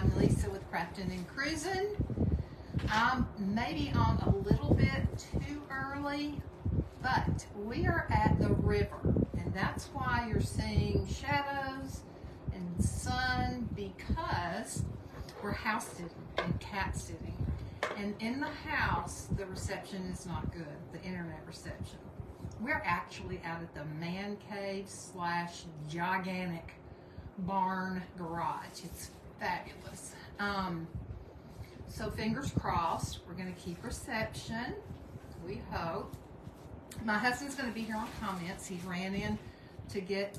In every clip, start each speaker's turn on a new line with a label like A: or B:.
A: I'm Lisa with Craftin' and Cruisin'. I'm maybe on a little bit too early, but we are at the river, and that's why you're seeing shadows and sun, because we're house sitting and cat sitting. And in the house, the reception is not good, the internet reception. We're actually out at the man cave / gigantic barn garage. It's fabulous. So fingers crossed, we're going to keep reception, we hope. My husband's going to be here on comments. He ran in to get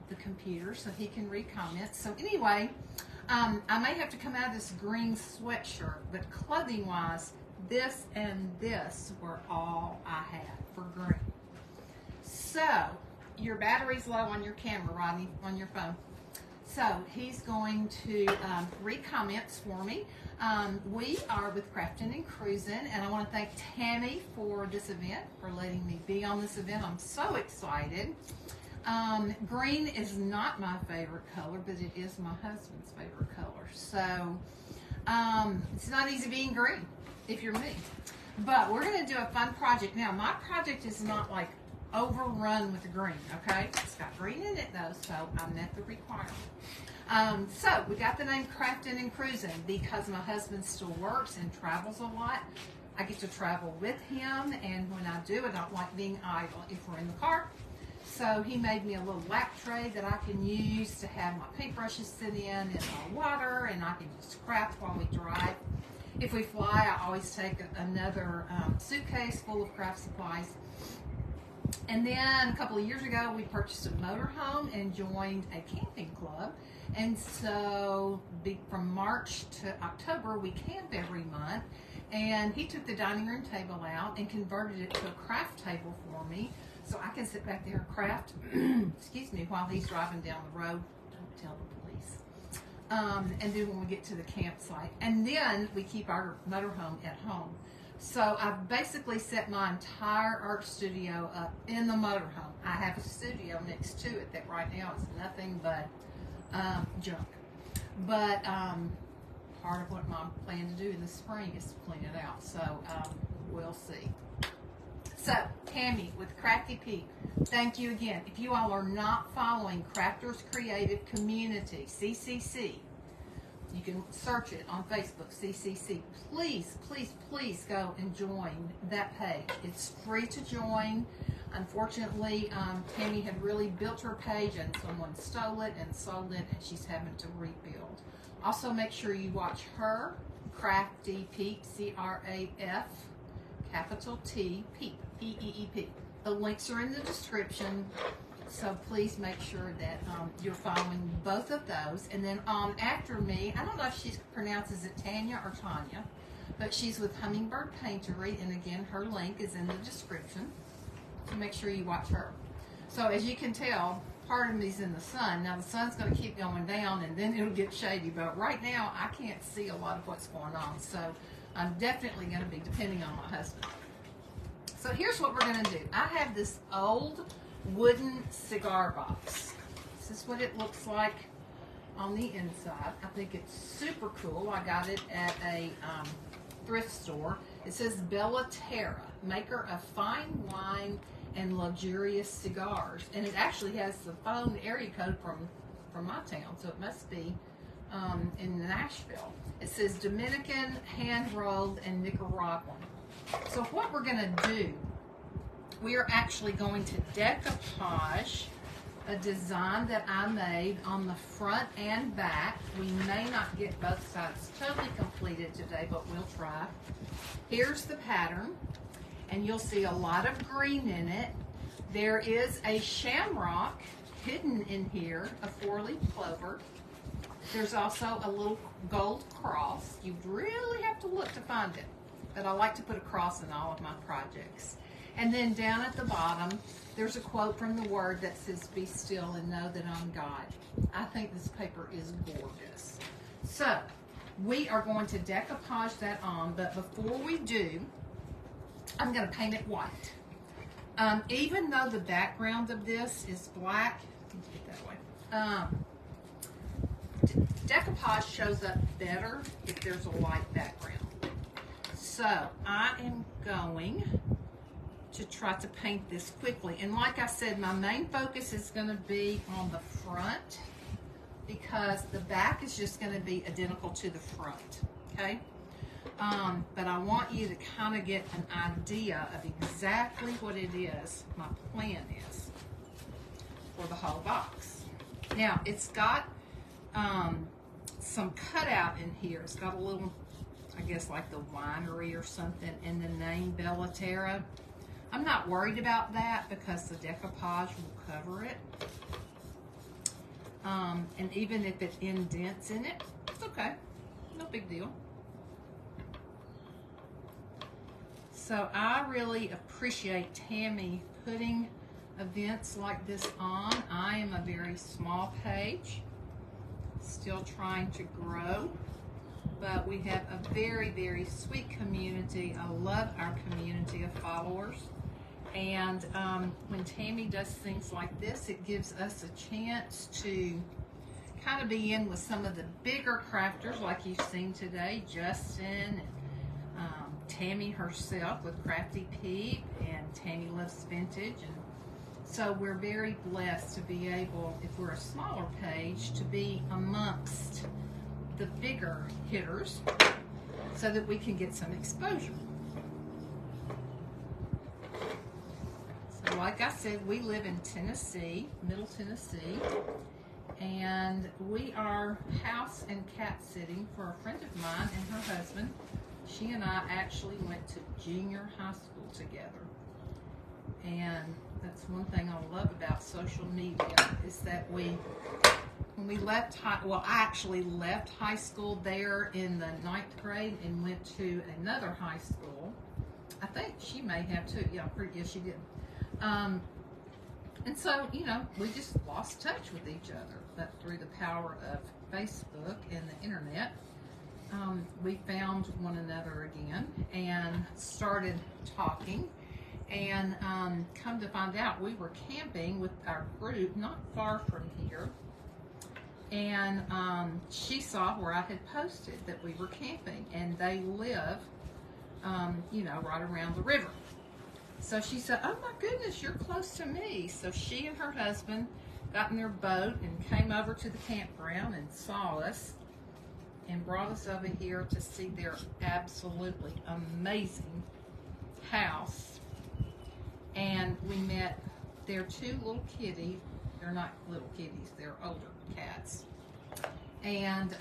A: the computer so he can read comments. So anyway, I may have to come out of this green sweatshirt, but clothing wise, this and this were all I had for green. So your battery's low on your camera, Rodney, on your phone. So he's going to read comments for me. We are with Craftin' and Cruisin', and I want to thank Tammy for this event, for letting me be on this event. I'm so excited. Green is not my favorite color, but it is my husband's favorite color. So it's not easy being green if you're me. But we're going to do a fun project. Now, my project is not like overrun with green, okay? It's got green in it though, so I met the requirement. So we got the name Craftin' and Cruisin' because my husband still works and travels a lot. I get to travel with him, and when I do, I don't like being idle if we're in the car. So he made me a little lap tray that I can use to have my paintbrushes sit in and my water, and I can just craft while we drive. If we fly, I always take another suitcase full of craft supplies. And then a couple of years ago, we purchased a motorhome and joined a camping club. And so from March to October, we camp every month. And he took the dining room table out and converted it to a craft table for me, so I can sit back there and craft, excuse me, while he's driving down the road. Don't tell the police. And then when we get to the campsite. And then we keep our motorhome at home. So I've basically set my entire art studio up in the motorhome. I have a studio next to it that right now is nothing but junk. But part of what Mom planned to do in the spring is to clean it out. So we'll see. So Tammy with Crafty Pete, thank you again. If you all are not following Crafters Creative Community, CCC, you can search it on Facebook, CCC. Please, please, please go and join that page. It's free to join. Unfortunately, Tammy had really built her page and someone stole it and sold it, and she's having to rebuild. Also, make sure you watch her, Crafty Pete, C-R-A-F, capital T, Pete, P-E-E-P. The links are in the description. So please make sure that you're following both of those. And then after me, I don't know if she pronounces it Tanya or Tanya, but she's with Hummingbird Paintery, and again, her link is in the description. So make sure you watch her. So as you can tell, part of me's in the sun. Now the sun's going to keep going down, and then it'll get shady. But right now, I can't see a lot of what's going on. So I'm definitely going to be depending on my husband. So here's what we're going to do. I have this old wooden cigar box. This is what it looks like on the inside. I think it's super cool. I got it at a thrift store. It says Bella Terra, maker of fine wine and luxurious cigars. And it actually has the phone area code from my town, so it must be in Nashville. It says Dominican, hand-rolled, and Nicaraguan. So what we're going to do, we are actually going to decoupage a design that I made on the front and back. We may not get both sides totally completed today, but we'll try. Here's the pattern, and you'll see a lot of green in it. There is a shamrock hidden in here, a 4-leaf clover. There's also a little gold cross. You really have to look to find it, but I like to put a cross in all of my projects. And then down at the bottom, there's a quote from the Word that says, "Be still and know that I'm God." I think this paper is gorgeous. So we are going to decoupage that on, but before we do, I'm going to paint it white. Even though the background of this is black, let me get that way. decoupage shows up better if there's a light background. So I am going to try to paint this quickly. And like I said, my main focus is going to be on the front because the back is just going to be identical to the front, okay? But I want you to kind of get an idea of exactly what it is my plan is for the whole box. Now, it's got some cutout in here. It's got a little, I guess, like the winery or something, and the name Bellaterra. I'm not worried about that because the decoupage will cover it. And even if it indents in it, it's okay. No big deal. So I really appreciate Tammy putting events like this on. I am a very small page, still trying to grow, but we have a very, very sweet community. I love our community of followers. And when Tammy does things like this, it gives us a chance to kind of be in with some of the bigger crafters like you've seen today, Justin and Tammy herself with Crafty Peep, and Tammy Loves Vintage. And so we're very blessed to be able, if we're a smaller page, to be amongst the bigger hitters so that we can get some exposure. So like I said, we live in Tennessee, Middle Tennessee, and we are house and cat sitting for a friend of mine and her husband. She and I actually went to junior high school together. And that's one thing I love about social media is that when we left I actually left high school there in the 9th grade and went to another high school. I think she may have too. Yeah, she did. And so, you know, we just lost touch with each other. But through the power of Facebook and the internet, we found one another again and started talking. And come to find out, we were camping with our group not far from here. And she saw where I had posted that we were camping, and they live, you know, right around the river. So she said, "Oh my goodness, you're close to me." So she and her husband got in their boat and came over to the campground and saw us and brought us over here to see their absolutely amazing house. And we met their 2 little kitties. They're not little kitties, they're older cats. And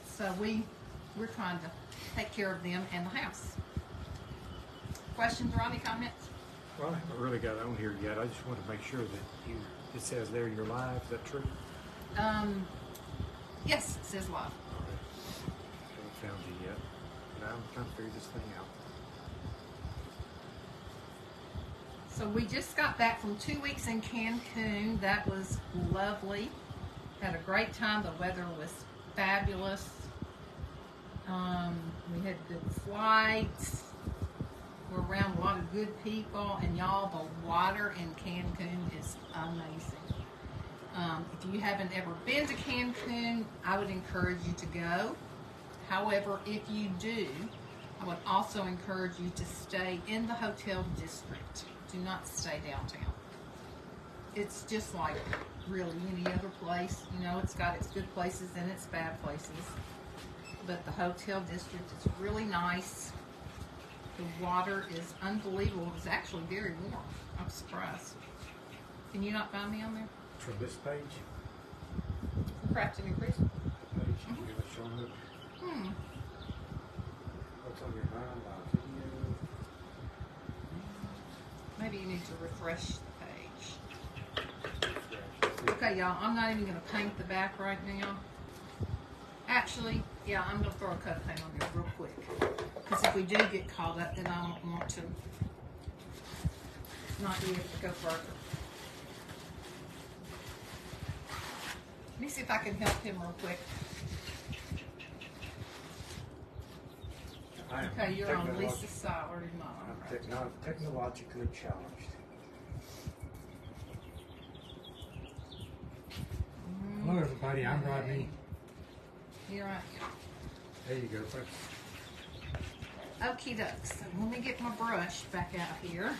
A: so we're trying to take care of them and the house. Questions or any comments?
B: Well, I haven't really got on here yet. I just want to make sure that it says there you're live. Is that true?
A: Yes, it says live.
B: All right. I haven't found you yet. But I'm trying to figure this thing out.
A: So we just got back from 2 weeks in Cancun. That was lovely. Had a great time. The weather was fabulous. We had good flights. We're around a lot of good people, and y'all, the water in Cancun is amazing. If you haven't ever been to Cancun, I would encourage you to go. However, if you do, I would also encourage you to stay in the hotel district. Do not stay downtown. It's just like really any other place. You know, it's got its good places and its bad places. But the hotel district is really nice. The water is unbelievable. It was actually very warm. I'm surprised. Can you not find me on there?
B: From this page?
A: Crafting and Creasing.
B: Page? You're not showing up. What's on your mind about video?
A: Maybe you need to refresh the page. Okay, y'all, I'm not even going to paint the back right now. Actually, yeah, I'm going to throw a coat of paint on there real quick. Because if we do get caught up, then I don't want to not be able to go further. Let me see if I can help him real quick. Okay, you're on Lisa's side, or not?
B: I'm technologically challenged.
C: Hello everybody, I'm Rodney.
A: Here I am.
B: There you go. Thanks.
A: Okie dokes. So let me get my brush back out here.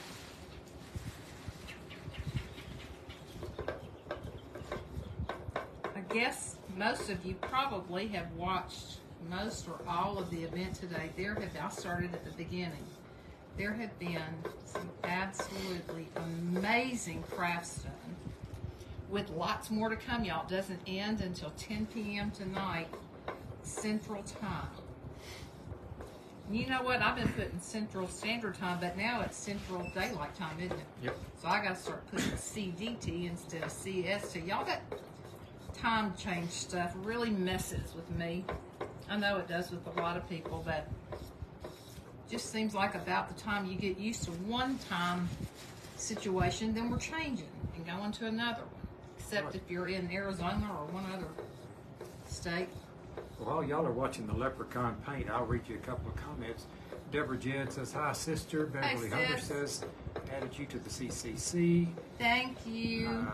A: I guess most of you probably have watched most or all of the event today. I started at the beginning. There have been some absolutely amazing crafts done, with lots more to come, y'all. It doesn't end until 10 p.m. tonight, Central Time. You know what? I've been putting Central Standard Time, but now it's Central Daylight Time, isn't it?
B: Yep.
A: So I got to start putting CDT instead of CST. Y'all, that time change stuff really messes with me. I know it does with a lot of people, but just seems like about the time you get used to one time situation, then we're changing and going to another one. Except if you're in Arizona or one other state.
B: Well, while y'all are watching the leprechaun paint, I'll read you a couple of comments. Deborah Jed says, hi, sister. Beverly Hunter says, added you to the CCC.
A: Thank you.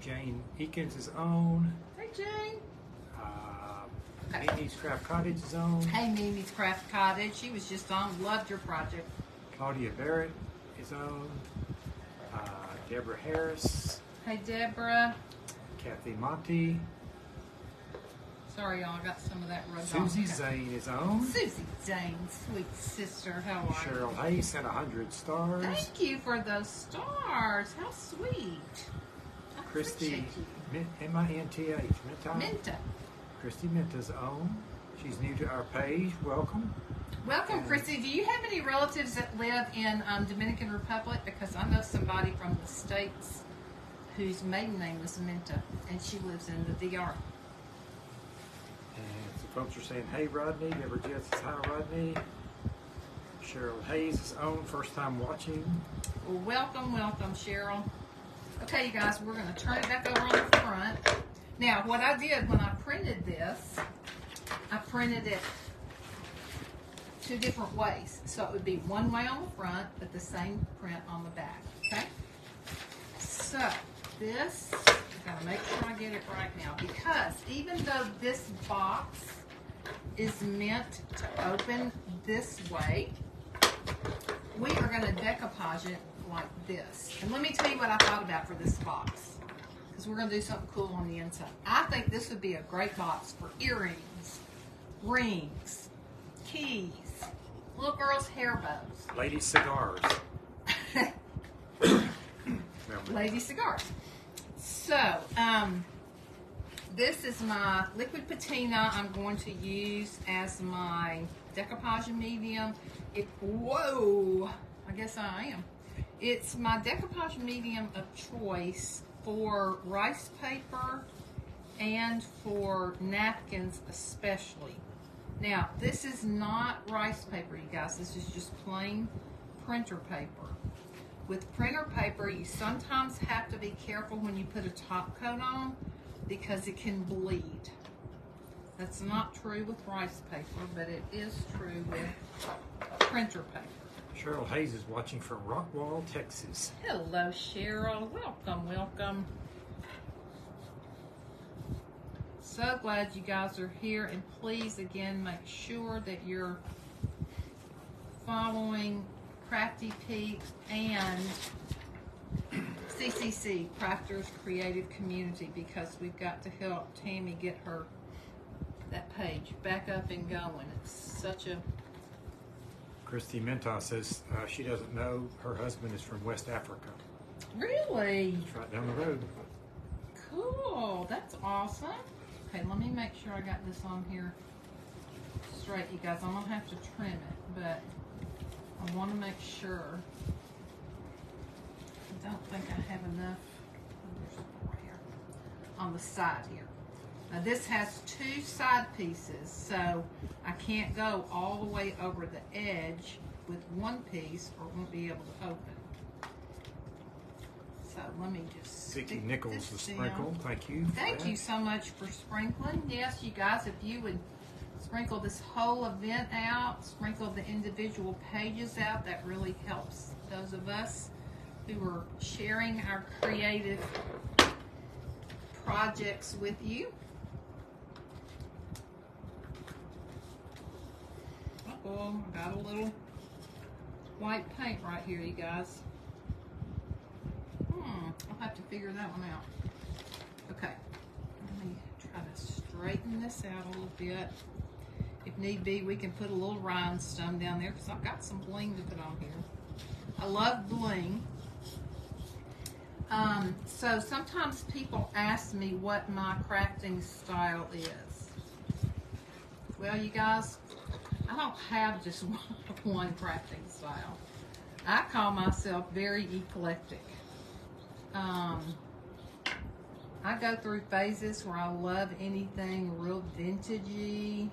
B: Jane Eakins is on.
A: Hey, Jane.
B: Mimi's Craft Cottage is on.
A: Hey, Mimi's Craft Cottage. She was just on. Loved your project.
B: Claudia Barrett is on. Deborah Harris.
A: Hey, Deborah.
B: Kathy Monty.
A: Sorry, y'all. I got some of that rubbed on.
B: Susie Zane is on.
A: Susie Zane, sweet sister. How are you?
B: Cheryl Hayes sent 100 stars.
A: Thank you for those stars. How sweet. I
B: Christy
A: appreciate
B: M-I-N-T-H.
A: you. Minta.
B: Christy Minta's on. She's new to our page. Welcome.
A: Welcome, Christy. Do you have any relatives that live in Dominican Republic? Because I know somebody from the States whose maiden name is Minta, and she lives in the DR.
B: And some folks are saying, hey, Rodney. Deborah Jett says, hi, Rodney. Cheryl Hayes is on. First time watching.
A: Well, welcome, Cheryl. Okay, you guys, we're going to turn it back over on the front. Now, what I did when I printed this, I printed it two different ways. So it would be one way on the front, but the same print on the back, okay? So this, I've got to make sure I get it right now, because even though this box is meant to open this way, we are going to decoupage it like this. And let me tell you what I thought about for this box, because we're going to do something cool on the inside. I think this would be a great box for earrings, rings, keys, little girls' hair bows.
B: Lady cigars.
A: Lady cigars. So, this is my liquid patina I'm going to use as my decoupage medium. Whoa, I guess I am. It's my decoupage medium of choice for rice paper and for napkins especially. Now, this is not rice paper, you guys. This is just plain printer paper. With printer paper, you sometimes have to be careful when you put a top coat on because it can bleed. That's not true with rice paper, but it is true with printer paper.
B: Cheryl Hayes is watching from Rockwall, Texas.
A: Hello, Cheryl. Welcome. So glad you guys are here, and please, again, make sure that you're following Crafty Peaks and CCC, Crafters Creative Community, because we've got to help Tammy get that page back up and going. It's such a...
B: Christy Minta says she doesn't know her husband is from West Africa.
A: Really?
B: It's right down the road.
A: Cool. That's awesome. Okay, let me make sure I got this on here straight, you guys. I'm going to have to trim it, but I want to make sure. I don't think I have enough. There's more here on the side here. Now this has two side pieces, so I can't go all the way over the edge with one piece or won't be able to open. So let me just
B: Vicki Nichols is sprinkled. Thank you.
A: Thank you so much for sprinkling. Yes, you guys, if you would sprinkle this whole event out, sprinkle the individual pages out, that really helps those of us who are sharing our creative projects with you. beautiful. I got a little white paint right here, you guys. I'll have to figure that one out. Okay, let me try to straighten this out a little bit. If need be, we can put a little rhinestone down there because I've got some bling to put on here. I love bling. So sometimes people ask me what my crafting style is. Well, you guys, I don't have just one crafting style. I call myself very eclectic. I go through phases where I love anything real vintagey.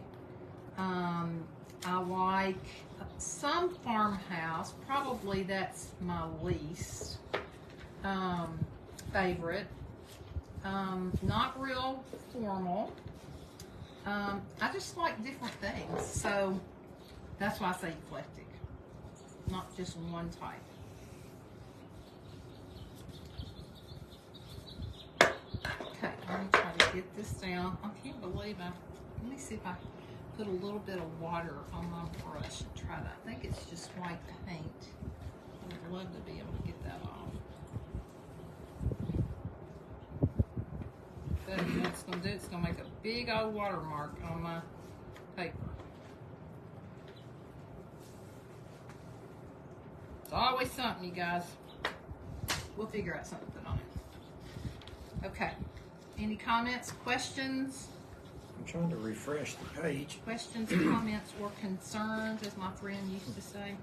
A: I like some farmhouse. Probably that's my least favorite. Not real formal. I just like different things. So that's why I say eclectic. Not just one type. Okay, let me try to get this down. I can't believe let me see if I put a little bit of water on my brush and try to, I think it's just white paint. I would love to be able to get that off. But you know what it's going to do? It's going to make a big old watermark on my paper. It's always something, you guys. We'll figure out something to put on it. Okay. Any comments, questions?
B: I'm trying to refresh the page.
A: Questions, comments, or concerns, as my friend used to say.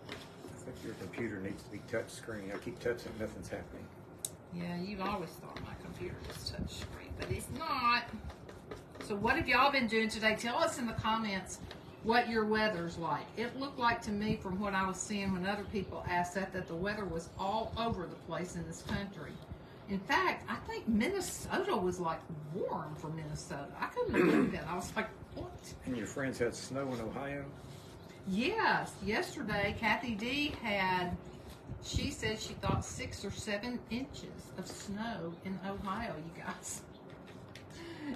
B: I think your computer needs to be touch screen. I keep touching, nothing's happening.
A: Yeah, you've always thought my computer was touch screen, but it's not. So what have y'all been doing today? Tell us in the comments what your weather's like. It looked like to me from what I was seeing when other people asked that the weather was all over the place in this country. In fact, I think Minnesota was like warm for Minnesota. I couldn't believe it. I was like, what?
B: And your friends had snow in Ohio?
A: Yes. Yesterday, Kathy D she said she thought 6 or 7 inches of snow in Ohio, you guys.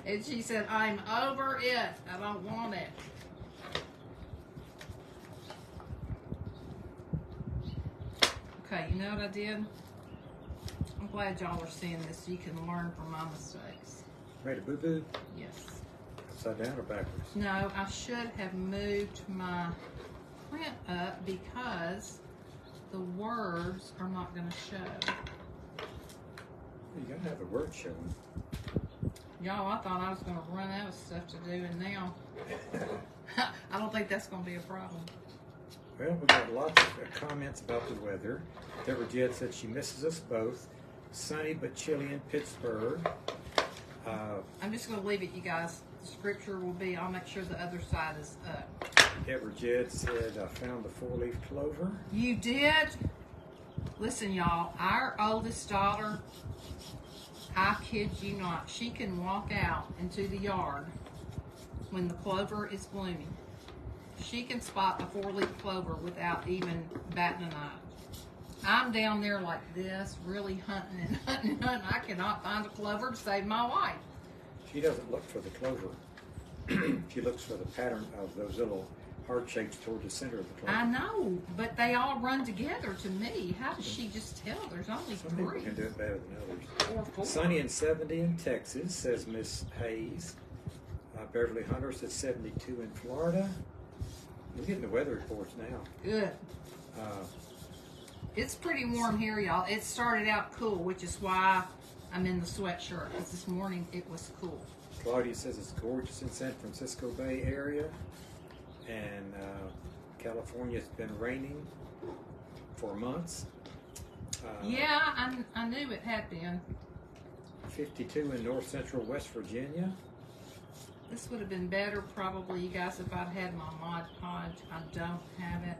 A: And she said, I'm over it. I don't want it. Okay, you know what I did? I'm glad y'all are seeing this so you can learn from my mistakes.
B: Made a boo-boo?
A: Yes.
B: Upside down or backwards?
A: No, I should have moved my print up because the words are not going to show.
B: You gotta have the word showing.
A: Y'all, I thought I was going to run out of stuff to do, and now I don't think that's going to be a problem.
B: Well, we got lots of comments about the weather. Deborah Jed said she misses us both. Sunny but chilly in Pittsburgh.
A: I'm just going to leave it, you guys. The scripture will be, I'll make sure the other side is up.
B: Deborah Jed said, I found the 4-leaf clover.
A: You did? Listen, y'all, our oldest daughter, I kid you not, she can walk out into the yard when the clover is blooming. She can spot a 4-leaf clover without even batting an eye. I'm down there like this, really hunting and hunting and hunting. I cannot find a clover to save my life.
B: She doesn't look for the clover. She looks for the pattern of those little heart shapes toward the center of the clover.
A: I know, but they all run together to me. How does she just tell? There's only
B: Some
A: 3.
B: people can do it better than others.
A: Or 4.
B: Sunny and 70 in Texas, says Miss Hayes. Beverly Hunter says 72 in Florida. We're getting the weather reports now.
A: Good. It's pretty warm here, y'all. It started out cool, which is why I'm in the sweatshirt, because this morning it was cool.
B: Claudia says it's gorgeous in San Francisco Bay Area. And California, it's been raining for months.
A: Yeah, I knew it had been.
B: 52 in north central West Virginia.
A: This would have been better probably, you guys, if I'd had my Mod Podge. I don't have it.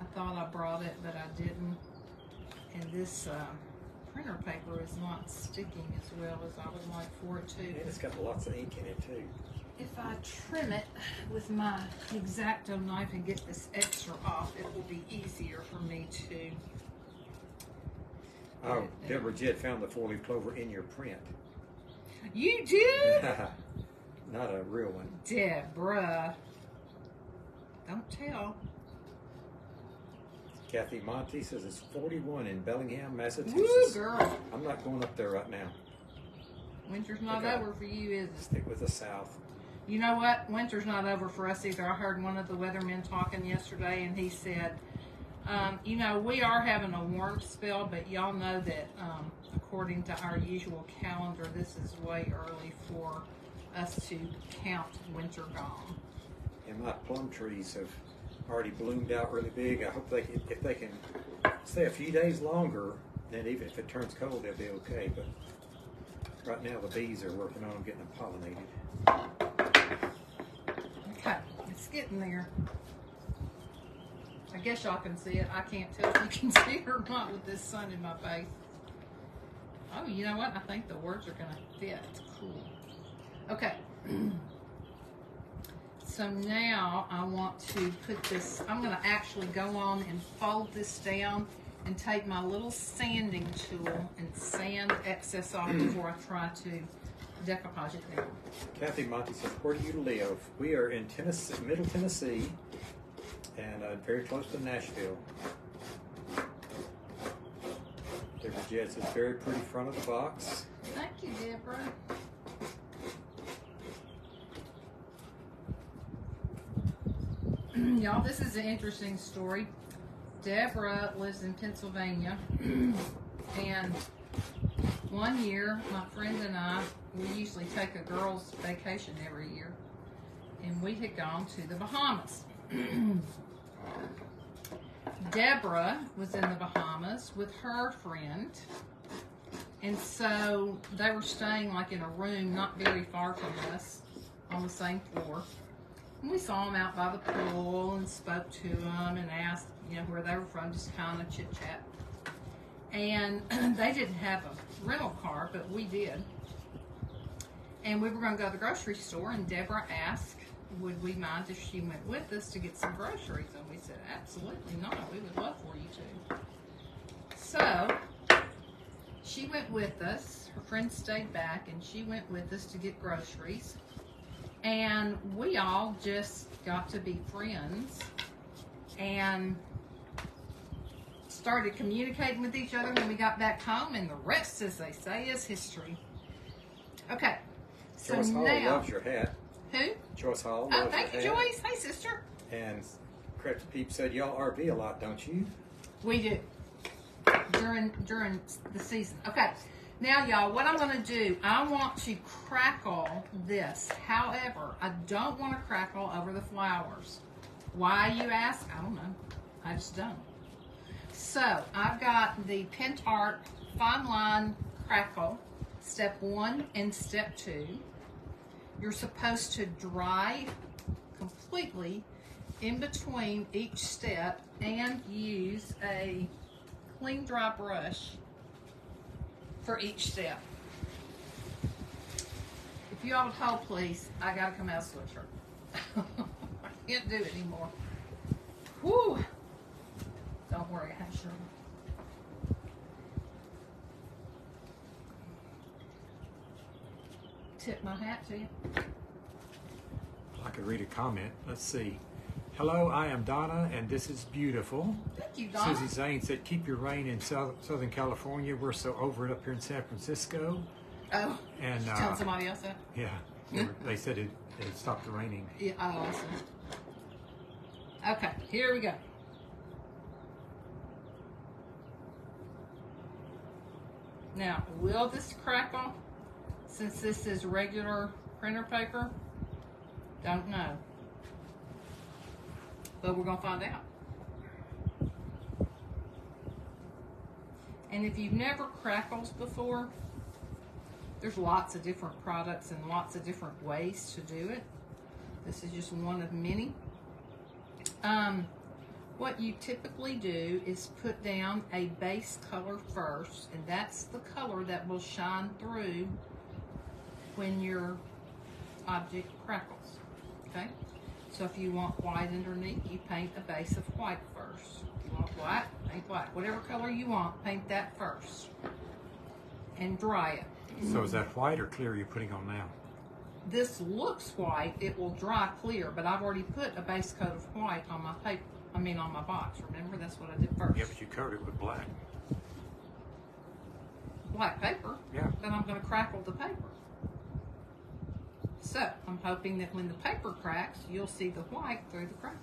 A: I thought I brought it, but I didn't. And this printer paper is not sticking as well as I would like for it to.
B: And it's got lots of ink in it too.
A: If I trim it with my X-Acto knife and get this extra off, it will be easier for me to.
B: Oh, Deborah Jed found the 4-leaf clover in your print.
A: You did?
B: Not a real one.
A: Deborah. Don't tell.
B: Kathy Monty says it's 41 in Bellingham, Massachusetts.
A: Woo, girl.
B: I'm not going up there right now.
A: Winter's not over for you, is it?
B: Stick with the South.
A: You know what? Winter's not over for us either. I heard one of the weathermen talking yesterday, and he said, you know, we are having a warm spell, but y'all know that according to our usual calendar, this is way early for us to count winter gone.
B: And my plum trees have already bloomed out really big. I hope if they can stay a few days longer, then even if it turns cold, they'll be okay. But right now, the bees are working on them, getting them pollinated.
A: Okay, it's getting there. I guess y'all can see it. I can't tell if you can see it or not with this sun in my face. Oh, you know what? I think the words are going to fit. Cool. Okay. So now I want to put this, I'm going to actually go on and fold this down and take my little sanding tool and sand excess off before I try to decoupage it down.
B: Kathy Monty says, where do you live? We are in Tennessee, Middle Tennessee, and very close to Nashville. Deborah Jed says, very pretty front of the box.
A: Thank you, Deborah. Y'all, this is an interesting story. Deborah lives in Pennsylvania, and one year, my friend and I, we usually take a girls' vacation every year, and we had gone to the Bahamas. Deborah was in the Bahamas with her friend, and so they were staying like in a room not very far from us on the same floor. And we saw them out by the pool and spoke to them and asked, you know, where they were from, just kind of chit-chat. And they didn't have a rental car, but we did. And we were going to go to the grocery store, and Deborah asked, would we mind if she went with us to get some groceries? And we said, absolutely not. We would love for you to. So she went with us. Her friend stayed back, and she went with us to get groceries. And we all just got to be friends and started communicating with each other when we got back home, and the rest, as they say, is history. Okay, so
B: Joyce Hall
A: now,
B: loves your hat.
A: Who?
B: Joyce Hall loves
A: Oh, thank you,
B: your hat.
A: Joyce. Hey, sister.
B: And Crept Peep said, y'all RV a lot, don't you?
A: We do during the season. Okay. Now, y'all, what I'm going to do, I want to crackle this. However, I don't want to crackle over the flowers. Why, you ask? I don't know. I just don't. So, I've got the Pent Art Fine Line Crackle, step 1 and step 2. You're supposed to dry completely in between each step and use a clean, dry brush for each step. If you all would hold, please, I gotta come out of sweatshirt. I can't do it anymore. Whew. Don't worry, I have sugar. Tip my hat to you.
B: I could read a comment. Let's see. Hello, I am Donna, and this is beautiful.
A: Thank you, Donna.
B: Susie Zane said, keep your rain in Southern California. We're so over it up here in San Francisco.
A: Oh,
B: And
A: tell somebody else that?
B: Yeah, they said it stopped raining.
A: Yeah, oh, awesome. Okay, here we go. Now, will this crackle since this is regular printer paper? Don't know. But we're going to find out. And if you've never crackled before, there's lots of different products and lots of different ways to do it. This is just one of many. What you typically do is put down a base color first, and that's the color that will shine through when your object crackles. Okay? So if you want white underneath, you paint a base of white first. If you want black, paint black. Whatever color you want, paint that first. And dry it.
B: So is that white or clear you're putting on now?
A: this looks white, it will dry clear, but I've already put a base coat of white on my paper. I mean on my box. Remember, that's what I did first.
B: Yeah, but you covered it with black.
A: Black paper.
B: Yeah.
A: Then I'm going to crackle the paper. So I'm hoping that when the paper cracks, you'll see the white through the crack.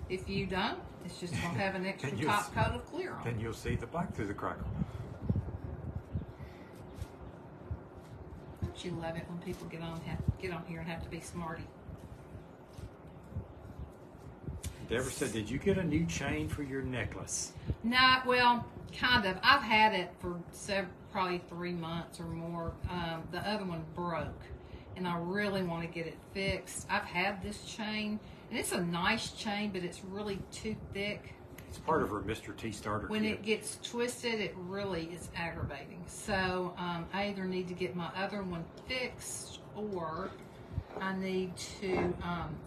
A: If you don't, it's just going to have an extra top coat of clear on.
B: Then you'll see the black through the crackle.
A: Don't you love it when people get on here and have to be smarty?
B: Deborah said, "Did you get a new chain for your necklace?"
A: No, well, kind of. I've had it for probably 3 months or more. The other one broke, and I really want to get it fixed. I've had this chain, and it's a nice chain, but it's really too thick.
B: It's part of her Mr. T starter
A: When
B: kit.
A: it gets twisted, it really is aggravating. So I either need to get my other one fixed, or I need to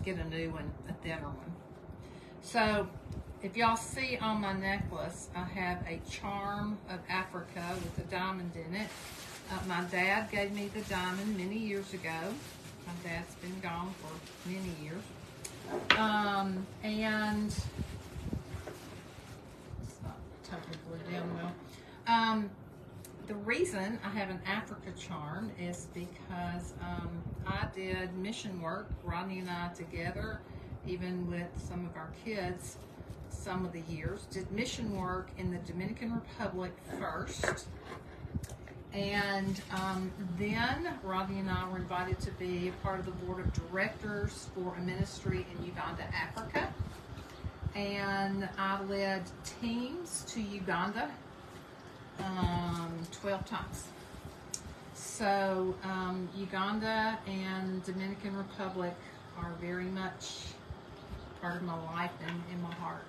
A: get a new one, a thinner one. So if y'all see on my necklace, I have a charm of Africa with a diamond in it. My dad gave me the diamond many years ago. My dad's been gone for many years. And it's not totally glued down well. The reason I have an Africa charm is because I did mission work, Rodney and I together, even with some of our kids, some of the years, did mission work in the Dominican Republic first. And then Rodney and I were invited to be a part of the board of directors for a ministry in Uganda, Africa. And I led teams to Uganda 12 times. So Uganda and Dominican Republic are very much part of my life and in my heart.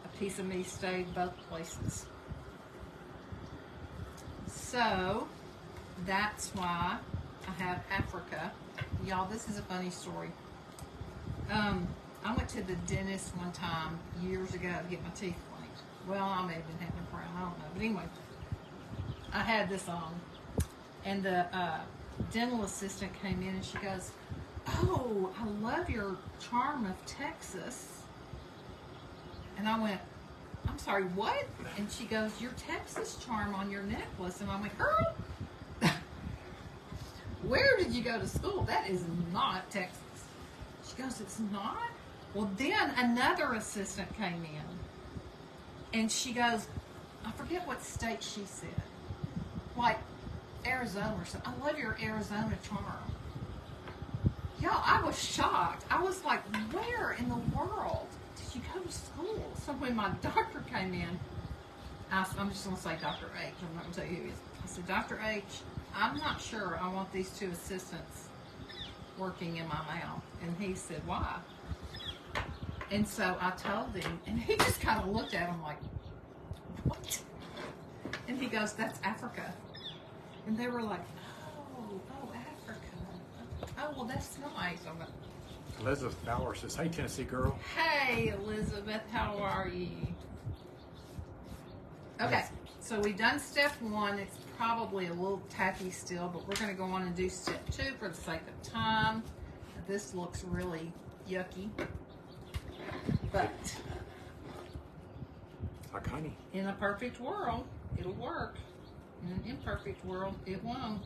A: A piece of me stayed both places. So that's why I have Africa. Y'all, this is a funny story. I went to the dentist one time years ago to get my teeth cleaned. Well, I may have been having a crown, I don't know. But anyway, I had this on. And the dental assistant came in and she goes, "Oh, I love your charm of Texas." And I went, "I'm sorry, what?" And she goes, "Your Texas charm on your necklace." And I went, "Girl, where did you go to school? That is not Texas." She goes, "It's not?" Well, then another assistant came in. And she goes, I forget what state she said. Like Arizona or something. "I love your Arizona charm." Y'all, I was shocked. I was like, where in the world did you go to school? So when my doctor came in, I'm just going to say Dr. H. I'm not going to tell you who he is. I said, "Dr. H, I'm not sure I want these two assistants working in my mouth." And he said, "Why?" And so I told him, and he just kind of looked at him like, "What?" And he goes, "That's Africa." And they were like, oh, Africa. Oh, well, that's nice. I'm like,
B: Elizabeth Bauer says, "Hey, Tennessee girl."
A: "Hey, Elizabeth, how are you?" Okay, so we've done step one. It's probably a little tacky still, but we're going to go on and do step two for the sake of time. This looks really yucky, but
B: Like honey.
A: in a perfect world, it'll work. In an imperfect world, it won't.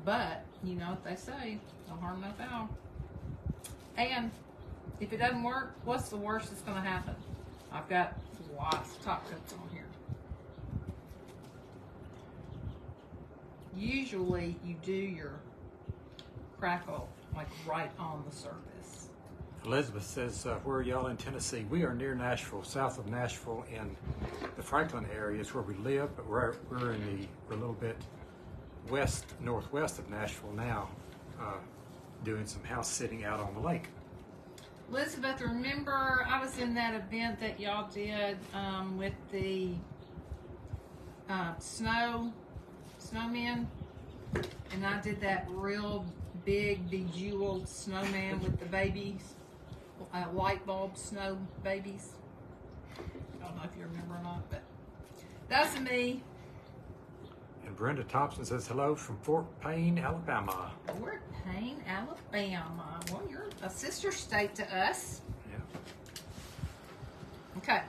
A: But, you know what they say, no harm, no foul. And if it doesn't work, what's the worst that's going to happen? I've got lots of top coats on here. Usually you do your crackle like right on the surface.
B: Elizabeth says, "Where are y'all in Tennessee?" We are near Nashville, south of Nashville, in the Franklin area is where we live, but we're a little bit northwest of Nashville now, doing some house sitting out on the lake.
A: Elizabeth, remember I was in that event that y'all did with the snowmen, and I did that real big bejeweled snowman with the babies, light bulb snow babies. I don't know if you remember or not, but that's me.
B: And And Brenda Thompson says hello from Fort Payne, Alabama.
A: Fort Payne, Alabama. Well, you're a sister state to us.
B: Yeah.
A: Okay.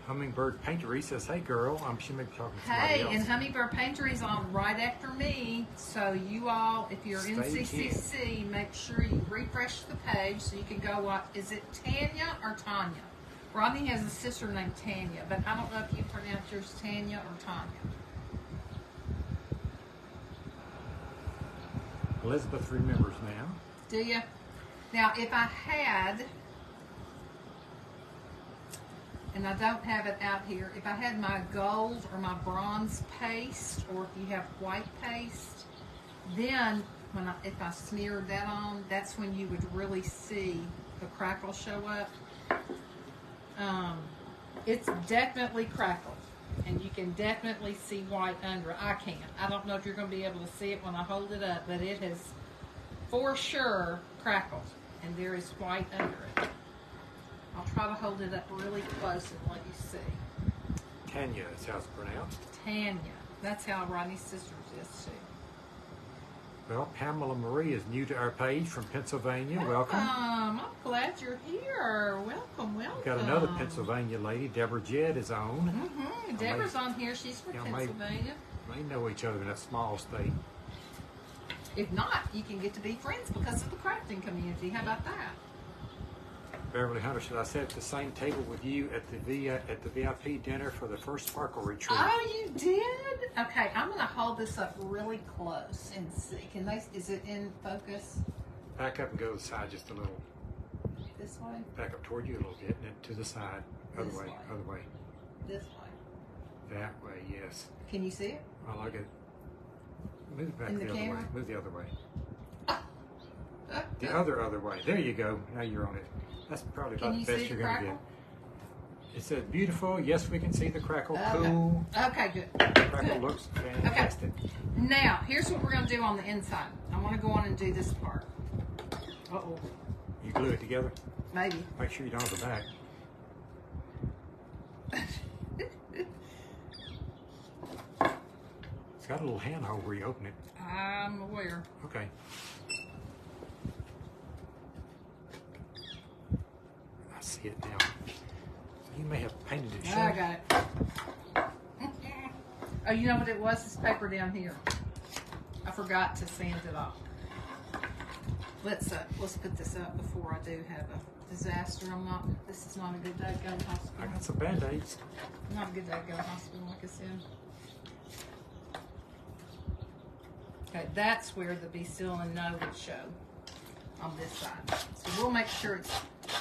B: Hummingbird Paintery says, hey girl, she may be talking to somebody
A: Hey,
B: else.
A: and Hummingbird Paintery's on right after me. So you all, if you're in
B: Stay
A: CCC, make sure you refresh the page so you can go watch. Is it Tanya or Tanya? Rodney has a sister named Tanya, but I don't know if you pronounce yours Tanya or Tanya.
B: Elizabeth remembers now.
A: Do you? Now, if I had, and I don't have it out here, if I had my gold or my bronze paste, or if you have white paste, then if I smeared that on, that's when you would really see the crackle show up. It's definitely crackled, and you can definitely see white under it. I can. I don't know if you're going to be able to see it when I hold it up, but it has for sure crackled, and there is white under it. I'll try to hold it up really close and let you see.
B: Tanya is how it's pronounced.
A: Tanya. That's how Rodney's sister's is too.
B: Well, Pamela Marie is new to our page from Pennsylvania. Welcome.
A: I'm glad you're here. Welcome.
B: We've got another Pennsylvania lady. Deborah Jedd is on.
A: Mm-hmm. Deborah's on here. She's from Pennsylvania.
B: They know each other in that small state.
A: If not, you can get to be friends because of the crafting community. How about that?
B: Beverly Hunter said, I sat at the same table with you at the VIP dinner for the first Sparkle Retreat.
A: Oh, you did? Okay, I'm going to hold this up really close and see. Is it in focus?
B: Back up and go to the side just a little.
A: This way?
B: Back up toward you a little bit and then to the side. Other way.
A: This way.
B: That way, yes.
A: Can you see it?
B: I like it. Move it back the other way. Move the other way. The other way. There you go. Now you're on it. That's probably about the best you're going to get. It says beautiful. Yes, we can see the crackle. Cool.
A: Okay, good.
B: The crackle looks fantastic.
A: Okay. Now, here's what we're going to do on the inside. I want to go on and do this part. Uh-oh.
B: You glue it together?
A: Maybe.
B: Make sure you don't have the back. It's got a little handhold where you open it.
A: I'm aware.
B: Okay. I see it now. You may have painted it.
A: I got it. Oh, you know what it was? This paper down here. I forgot to sand it off. Let's put this up before I do have a disaster. This is not a good day to go to the hospital.
B: I got some Band-Aids.
A: Not a good day to go to the hospital, like I said. Okay, that's where the be still and know would show on this side. So we'll make sure it's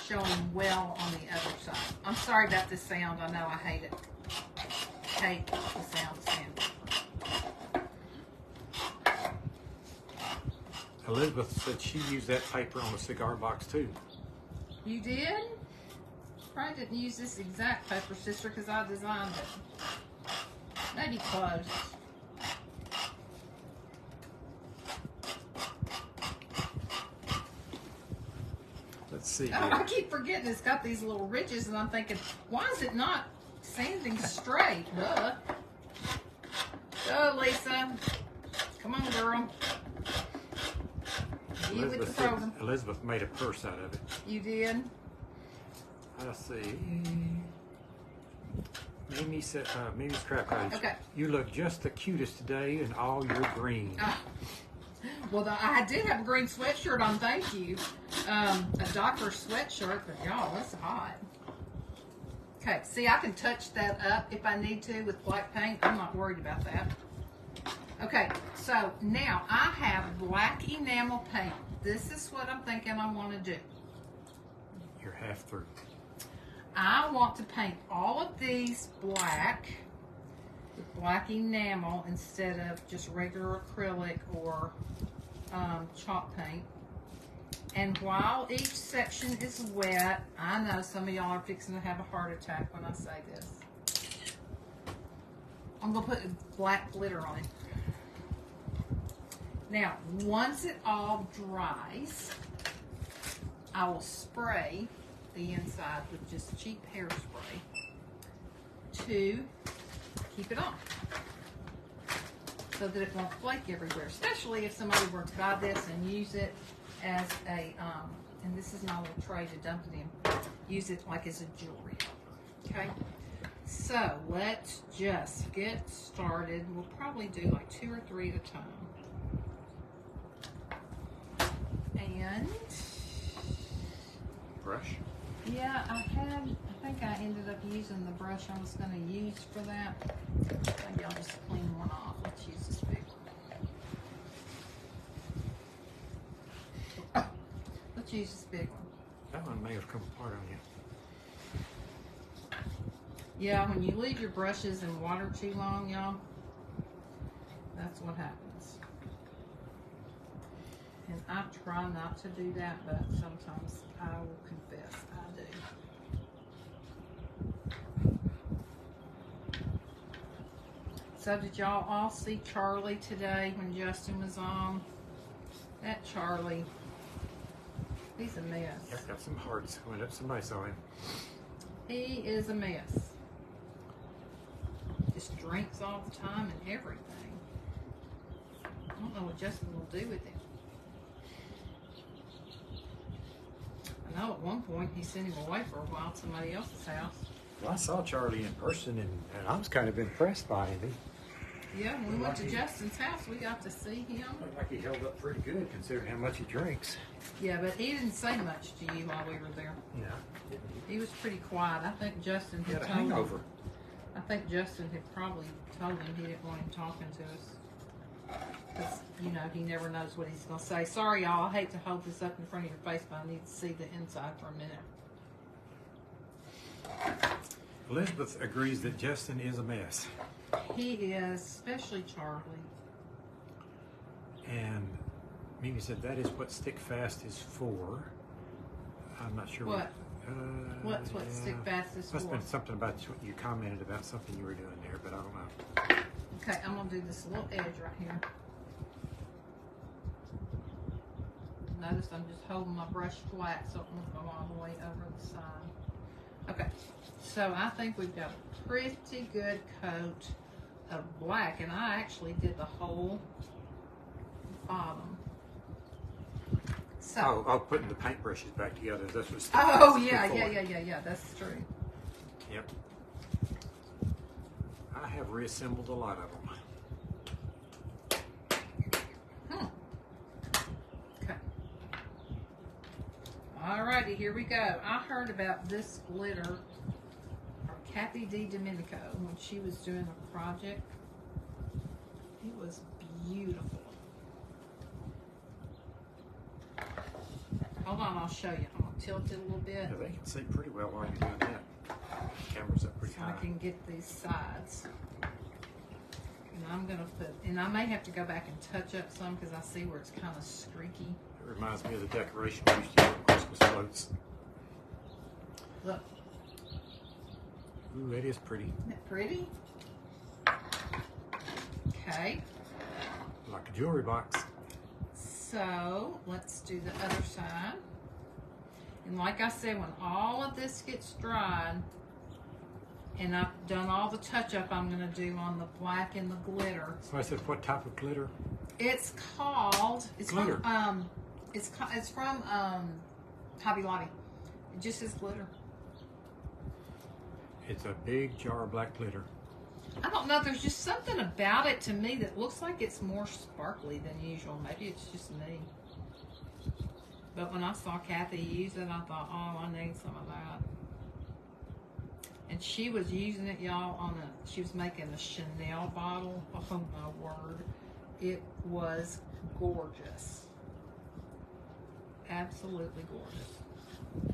A: showing well on the other side. I'm sorry about this sound. I know I hate it. Hate the sound of sand.
B: Elizabeth said she used that paper on a cigar box too.
A: You did? Probably didn't use this exact paper, sister, because I designed it. Maybe close.
B: Let's see.
A: Oh, I keep forgetting it's got these little ridges, and I'm thinking, why is it not sanding straight? Duh. Go, Lisa. Come on, girl. You with the program.
B: Elizabeth made a purse out of it.
A: You did?
B: Let's see. Mimi said, Mimi's Crap Cottage.
A: Okay.
B: You look just the cutest today in all your green.
A: Well, I do have a green sweatshirt on, thank you. A Docker sweatshirt, but y'all, that's hot. Okay, see, I can touch that up if I need to with black paint. I'm not worried about that. Okay, so now I have black enamel paint. This is what I'm thinking I want to do.
B: You're half through.
A: I want to paint all of these black with black enamel instead of just regular acrylic or chalk paint. And while each section is wet, I know some of y'all are fixing to have a heart attack when I say this. I'm going to put black glitter on it. Now, once it all dries, I will spray the inside with just cheap hairspray to keep it on. so that it won't flake everywhere, especially if somebody were to buy this and use it as a, and this is my little tray to dump it in, use it like as a jewelry holder, okay? So let's just get started. We'll probably do like 2 or 3 at a time. And
B: Brush?
A: yeah, I think I ended up using the brush I was going to use for that. Maybe I'll just clean one off. Let's use this big one. Let's use this big one.
B: That one may have come apart on you.
A: Yeah, when you leave your brushes in water too long, y'all, that's what happens. And I try not to do that, but sometimes I will confess I do. So did y'all all see Charlie today when Justin was on? That Charlie, he's a mess.
B: Yep, got some hearts going up. Somebody saw him.
A: He is a mess. Just drinks all the time and everything. I don't know what Justin will do with him. I know at one point he sent him away for a while to somebody else's house.
B: Well, I saw Charlie in person, and I was kind of impressed by him.
A: Yeah, when we went to Justin's house, we got to see him.
B: Looked like he held up pretty good considering how much he drinks.
A: Yeah, but he didn't say much to you while we were there.
B: No, didn't he?
A: He was pretty quiet. I think Justin
B: He
A: had
B: had a
A: told
B: hangover.
A: him. I think Justin had probably told him he didn't want him talking to us. Because, you know, he never knows what he's going to say. Sorry, y'all. I hate to hold this up in front of your face, but I need to see the inside for a minute.
B: Elizabeth agrees that Justin is a mess.
A: He is, especially Charlie.
B: And Mimi said that is what stick fast is for. I'm not sure
A: What? What's
B: yeah.
A: stick fast is
B: Must have
A: for?
B: been something about what you commented about something you were doing there, but I don't know.
A: Okay, I'm going to do this little edge right here. Notice I'm just holding my brush flat so it won't go all the way over the side. Okay, so I think we've got a pretty good coat of black, and I actually did the whole bottom. So.
B: Oh, putting the paintbrushes back together. That's what stick
A: Oh,
B: fast is
A: yeah,
B: for.
A: yeah, that's true.
B: Yep. I have reassembled a lot of them.
A: Okay. Alrighty, here we go. I heard about this glitter from Kathy D. Domenico when she was doing a project. It was beautiful. Hold on, I'll show you. I'm going to tilt it a little bit
B: Yeah, they can see pretty well while you're doing that. Camera's up pretty
A: so
B: high.
A: I can get these sides. And I'm going to put, and I may have to go back and touch up some because I see where it's kind of streaky.
B: It reminds me of the decoration we used to do on Christmas floats.
A: Look,
B: Ooh, that is pretty.
A: isn't it pretty? Okay.
B: Like a jewelry box.
A: So let's do the other side. And like I said, when all of this gets dried and I've done all the touch-up I'm going to do on the black and the glitter.
B: So I said, what type of glitter?
A: It's called,
B: Glitter.
A: It's from Hobby Lobby. It just says glitter.
B: It's a big jar of black glitter.
A: I don't know, there's just something about it to me that looks like it's more sparkly than usual. Maybe it's just me. But when I saw Kathy use it, I thought, oh, I need some of that. And she was using it, y'all, she was making a Chanel bottle. Oh my word. It was gorgeous. Absolutely gorgeous.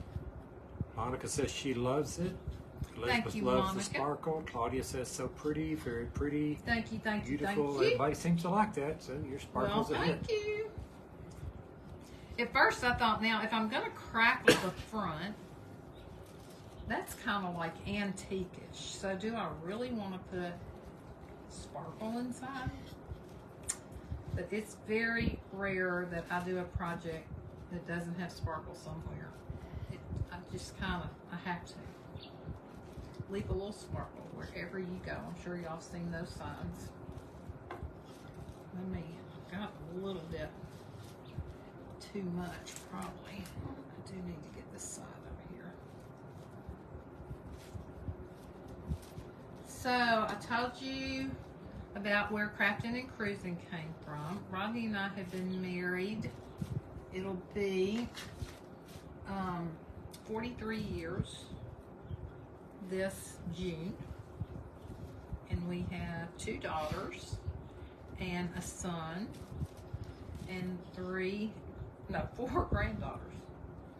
B: Monica says she loves it. Elizabeth
A: Thank you,
B: loves
A: Monica.
B: the sparkle. Claudia says so pretty, very pretty.
A: Thank you, thank you,
B: Beautiful.
A: thank you.
B: Everybody seems to like that, so your sparkle's
A: Well,
B: a hit.
A: thank you. At first I thought, now if I'm going to crackle the front, that's kind of like antique-ish. So do I really want to put sparkle inside? But it's very rare that I do a project that doesn't have sparkle somewhere. I just kind of, I have to. Leave a little sparkle wherever you go. I'm sure y'all seen those signs. Let me, got a little bit too much probably. I do need to get this side over here. So I told you about where Crafting and Cruising came from. Rodney and I have been married. It'll be 43 years this June. And we have 2 daughters and a son and 4 granddaughters.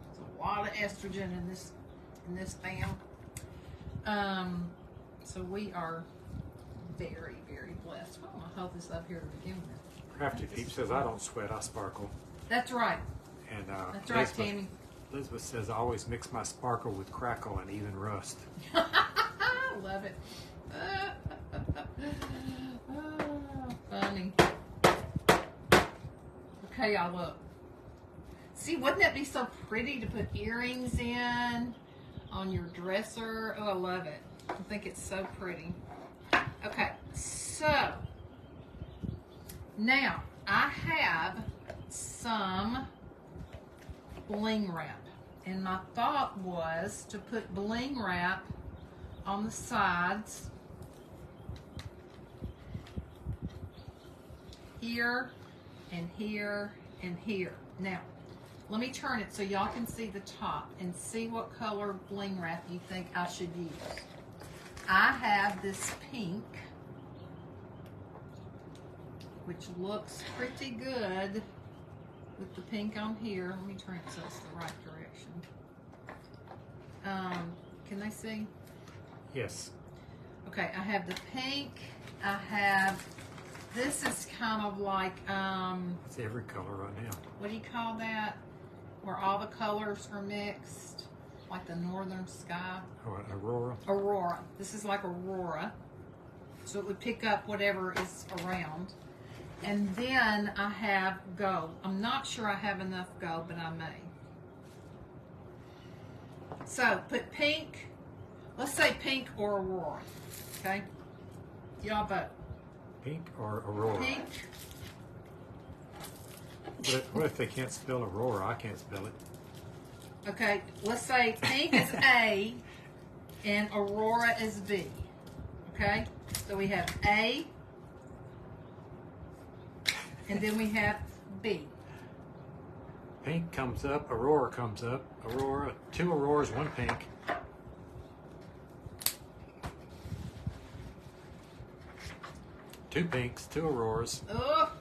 A: There's a lot of estrogen in this fam. So we are very, very blessed. Well, I hold this up here to begin with.
B: Crafty Peep says, I don't sweat, I sparkle.
A: That's right.
B: And
A: that's right, Tammy.
B: Elizabeth says, I always mix my sparkle with crackle and even rust.
A: Love it. Oh, funny. Okay, y'all, look. See, wouldn't that be so pretty to put earrings in on your dresser? Oh, I love it. I think it's so pretty. Okay, so now I have some bling wrap, and my thought was to put bling wrap on the sides here and here and here. Now, let me turn it so y'all can see the top and see what color bling wrap you think I should use. I have this pink, which looks pretty good with the pink on here. Let me turn it so it's the right direction. Can they see?
B: Yes.
A: Okay, I have the pink. I have, this is kind of like,
B: It's every color right now.
A: what do you call that? Where all the colors are mixed, like the northern sky.
B: Oh, Aurora.
A: Aurora. This is like Aurora. So it would pick up whatever is around. And then I have gold. I'm not sure I have enough gold, but I may. So put pink. Let's say pink or Aurora. Okay? Y'all vote.
B: Pink or Aurora?
A: Pink.
B: What if they can't spell Aurora? I can't spell it.
A: Okay, let's say pink is A and Aurora is B. Okay? So we have A and then we have B.
B: Pink comes up, Aurora comes up. Aurora, 2 Auroras, 1 pink. Two pinks, 2 Auroras.
A: Oh,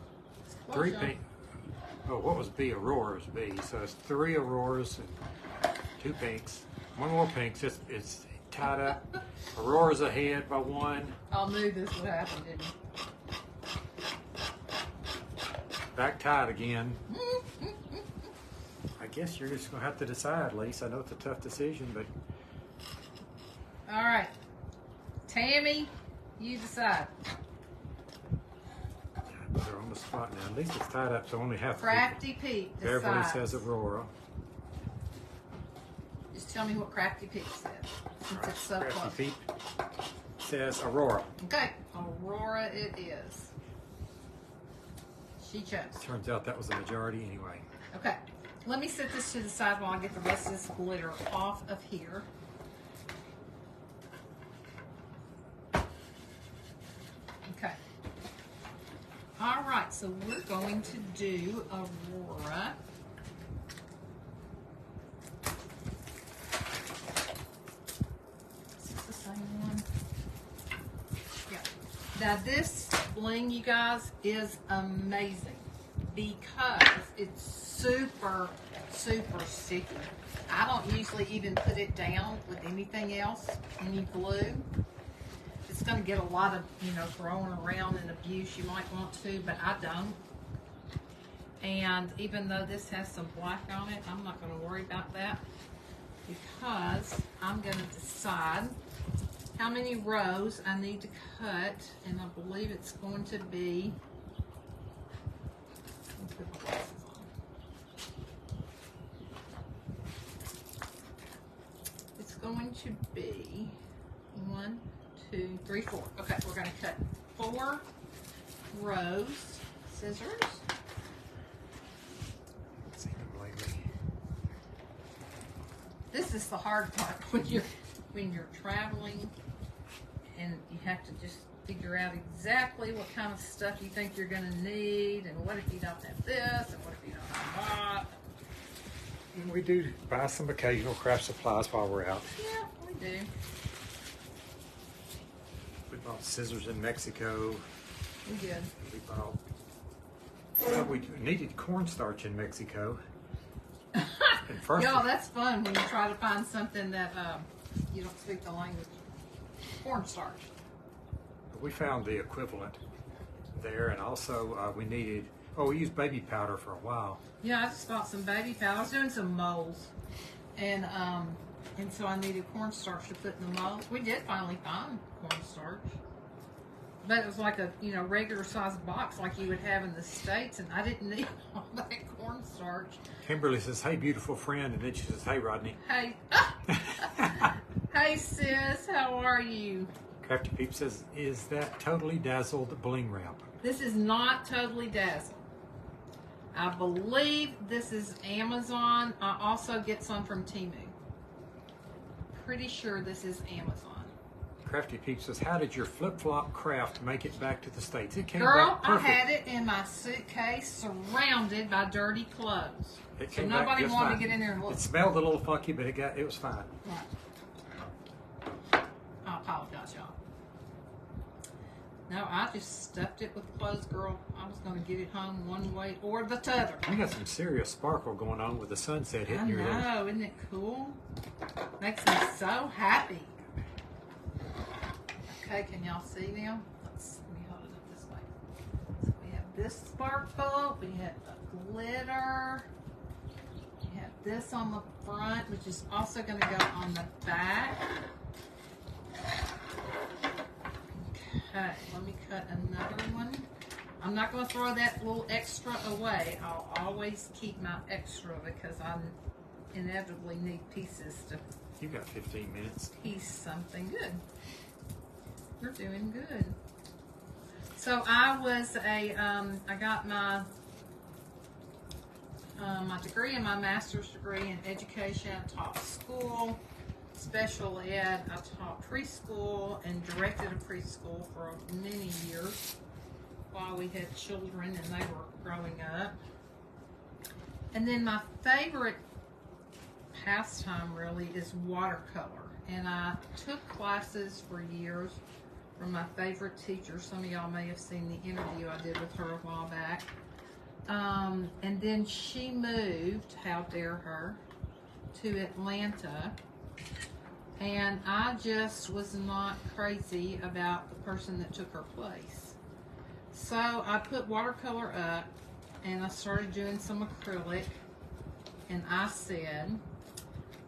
B: 3 pink. Oh, what was B? Aurora's B. So it's 3 Auroras and 2 pinks. 1 more pink. It's tied up. Aurora's ahead by 1.
A: I knew this would happen, didn't you?
B: Back tied again. I guess you're just gonna have to decide, Lisa. I know it's a tough decision, but
A: All right. Tammy, you decide.
B: they're on the spot now. At least it's tied up, so only half the
A: Crafty Pete
B: people. Everybody
A: decides.
B: says Aurora.
A: Just tell me what Crafty Pete says, since it's so
B: Crafty
A: close.
B: Pete says Aurora.
A: Okay, Aurora it is. She chose.
B: Turns out that was the majority anyway.
A: Okay, let me set this to the side while I get the rest of this glitter off of here. Okay. All right, so we're going to do Aurora. Is this the same one? Yeah. Now this bling, you guys, is amazing because it's super, super sticky. I don't usually even put it down with anything else, any glue. It's going to get a lot of, throwing around and abuse you might want to, but I don't. And even though this has some black on it, I'm not going to worry about that because I'm going to decide how many rows I need to cut, and I believe it's going to be, let me put my glasses on. It's going to be 1, 2, 3, 4. Okay, we're going to cut 4 rows. scissors.
B: Seen them lately.
A: This is the hard part when you're traveling and you have to just figure out exactly what kind of stuff you think you're going to need, and what if you don't have this, and what if you don't have that.
B: And we do buy some occasional craft supplies while we're out.
A: Yeah, we do.
B: We bought scissors in Mexico.
A: We did.
B: We bought. Well, we needed cornstarch in Mexico. And first,
A: Y'all, that's fun when you try to find something that you don't speak the language. Cornstarch.
B: we found the equivalent there, and also we needed. Oh, we used baby powder for a while.
A: Yeah, I just bought some baby powder. I was doing some molds, and so I needed cornstarch to put in the mold. We did finally find cornstarch, but it was like a regular sized box like you would have in the States, and I didn't need all that cornstarch.
B: Kimberly says, "Hey, beautiful friend," and then she says, "Hey, Rodney."
A: Hey, hey sis, how are you?
B: Crafty Peep says, "Is that totally dazzled bling wrap?"
A: This is not totally dazzled. I believe this is Amazon. I also get some from Temu. Pretty sure this is Amazon.
B: Crafty Peep says, "How did your flip-flop craft make it back to the States?" It came
A: Girl,
B: back
A: I
B: perfect.
A: had it in my suitcase surrounded by dirty clothes.
B: It
A: So
B: came back
A: nobody
B: just
A: wanted
B: fine.
A: to get in there and look.
B: It smelled a little funky, but it was fine.
A: Right. I apologize, y'all. No, I just stuffed it with clothes, girl. I was going to get it home one way or the t'other.
B: You got some serious sparkle going on with the sunset hitting
A: I
B: your head.
A: know, isn't it cool? Makes me so happy. Okay, can y'all see now? Let me hold it up this way. So we have this sparkle, we have the glitter, we have this on the front, which is also going to go on the back. Okay, let me cut another one. I'm not going to throw that little extra away. I'll always keep my extra because I inevitably need pieces to
B: You got 15 minutes.
A: piece something good. You're doing good. So I was I got my my degree and my master's degree in education. I taught school, special ed. I taught preschool and directed a preschool for many years while we had children and they were growing up. And then my favorite pastime really is watercolor. And I took classes for years from my favorite teacher. Some of y'all may have seen the interview I did with her a while back. And then she moved, how dare her, to Atlanta. And I just was not crazy about the person that took her place. So I put watercolor up and I started doing some acrylic. And I said,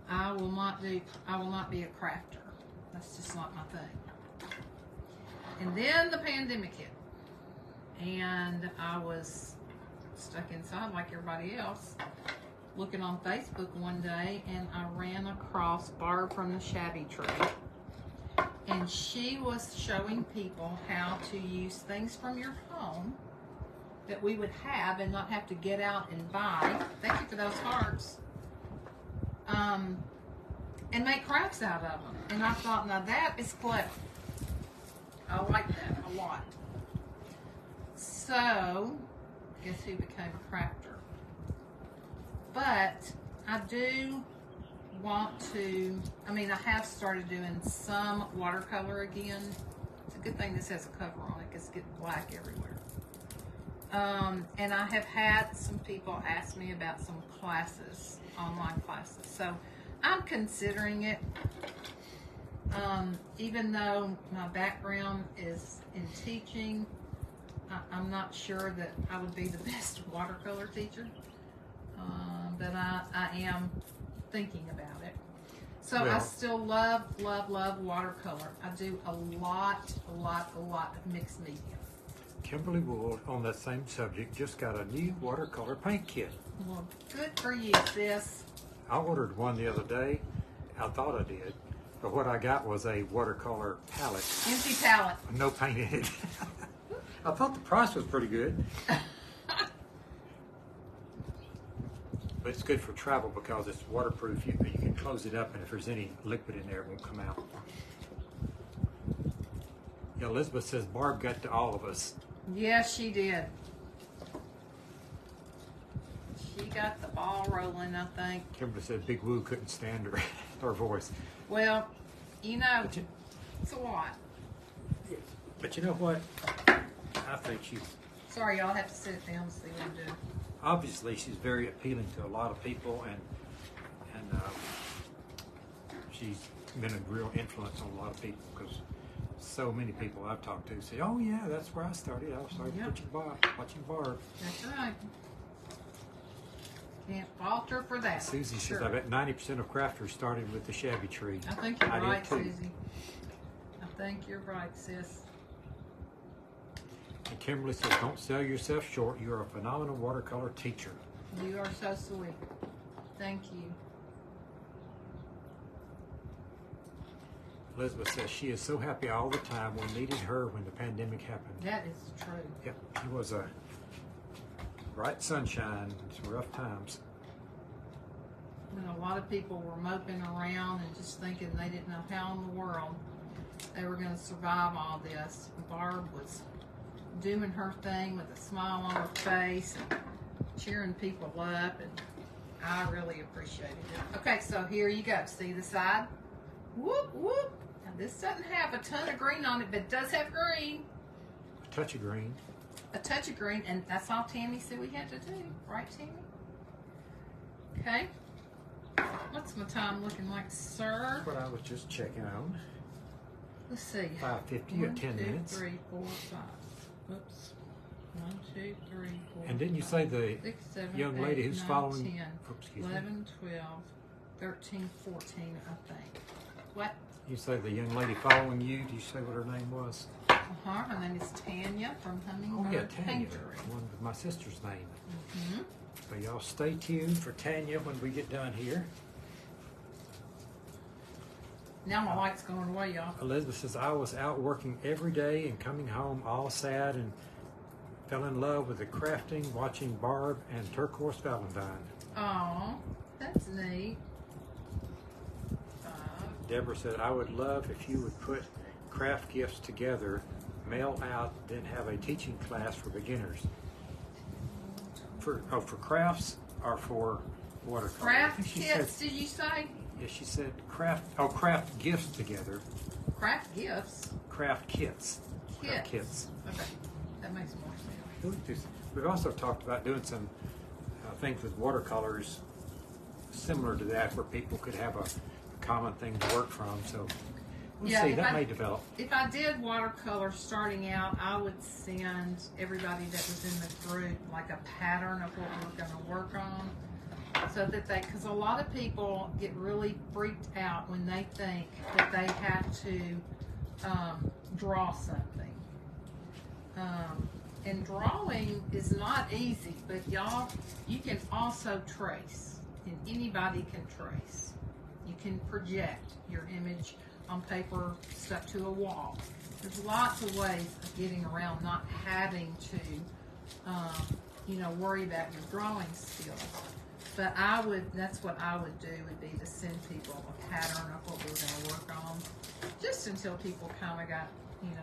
A: I will not be a crafter. That's just not my thing. And then the pandemic hit. And I was stuck inside like everybody else, looking on Facebook one day, and I ran across Barb from the Shabby Tree. And she was showing people how to use things from your home that we would have and not have to get out and buy. Thank you for those hearts. And make crafts out of them. And I thought, now that is clever. I like that a lot. So, guess who became a crafter? But I do want to, I have started doing some watercolor again. It's a good thing this has a cover on it because it's getting black everywhere. And I have had some people ask me about some classes, online classes. So I'm considering it. Even though my background is in teaching, I'm not sure that I would be the best watercolor teacher. But I am thinking about it. So I still love watercolor. I do a lot of mixed media.
B: Kimberly Wood, on that same subject, just got a new watercolor paint kit.
A: Well, good for you, sis.
B: I ordered one the other day. I thought I did. But what I got was a watercolor palette.
A: Empty palette.
B: No paint in it. I thought the price was pretty good. but it's good for travel because it's waterproof. You can close it up, and if there's any liquid in there, it won't come out. Yeah, Elizabeth says Barb got to all of us.
A: Yes, she did. She got the ball rolling, I think.
B: Kimberly said Big Woo couldn't stand her, her voice.
A: Well, you know, it's a lot.
B: But you know what? I think she's...
A: Sorry, y'all have to sit down and see what I'm doing.
B: Obviously, she's very appealing to a lot of people, and she's been a real influence on a lot of people because so many people I've talked to say, "Oh yeah, that's where I started. I started watching Barb."
A: That's right. Can't falter for that.
B: Susie says, "I bet 90% of crafters started with the shabby tree."
A: I think you're right,
B: did too.
A: Susie. I think you're right, sis.
B: And Kimberly says, "Don't sell yourself short. You're a phenomenal watercolor teacher."
A: You are so sweet. Thank you.
B: Elizabeth says she is so happy all the time. We needed her when the pandemic happened.
A: That is true.
B: Yep, she was a bright sunshine in some rough times.
A: When a lot of people were moping around and just thinking they didn't know how in the world they were going to survive all this, Barb was doing her thing with a smile on her face and cheering people up, and I really appreciated it. Okay, so here you go. See the side? Whoop, whoop. Now this doesn't have a ton of green on it, but it does have green.
B: A touch of green.
A: A touch of green, and that's all Tammy said we had to do. Right, Tammy? Okay. What's my time looking like, sir?
B: That's what I was just checking on.
A: Let's see.
B: 5:50, you got 10 minutes.
A: 1, 2, 3, 4, 5. Oops. 1, 2, 3, 4.
B: And didn't you say the
A: 6, 7,
B: young
A: 8,
B: lady who's
A: 9,
B: following?
A: 10,
B: Oh, excuse
A: 11,
B: me.
A: 12, 13, 14, I think. What?
B: You say the young lady following you. Do you say what her name was?
A: Her name is Tanya from Hummingbird
B: Oh yeah, Tanya.
A: Paintery.
B: One with my sister's name.
A: Mm-hmm.
B: So y'all stay tuned for Tanya when we get done here.
A: Now my light's going away, y'all.
B: Elizabeth says, I was out working every day and coming home all sad and fell in love with the crafting, watching Barb and Turquoise Valentine.
A: Aw, that's neat.
B: Deborah said, I would love if you would put craft gifts together, mail out, then have a teaching class for beginners. For crafts or for watercolor?
A: Craft kits, did you say?
B: Yeah, she said craft gifts together.
A: Craft gifts?
B: Craft kits. Craft kits.
A: Okay, that makes more sense.
B: We've also talked about doing some things with watercolors similar to that where people could have a common thing to work from. So we'll see, that may develop.
A: If I did watercolor starting out, I would send everybody that was in the group like a pattern of what we're going to work on. So that because a lot of people get really freaked out when they think that they have to draw something. And drawing is not easy, but y'all, you can also trace, and anybody can trace. You can project your image on paper stuck to a wall. There's lots of ways of getting around not having to, worry about your drawing skills. But that's what I would do, would be to send people a pattern of what we're going to work on, just until people kind of got,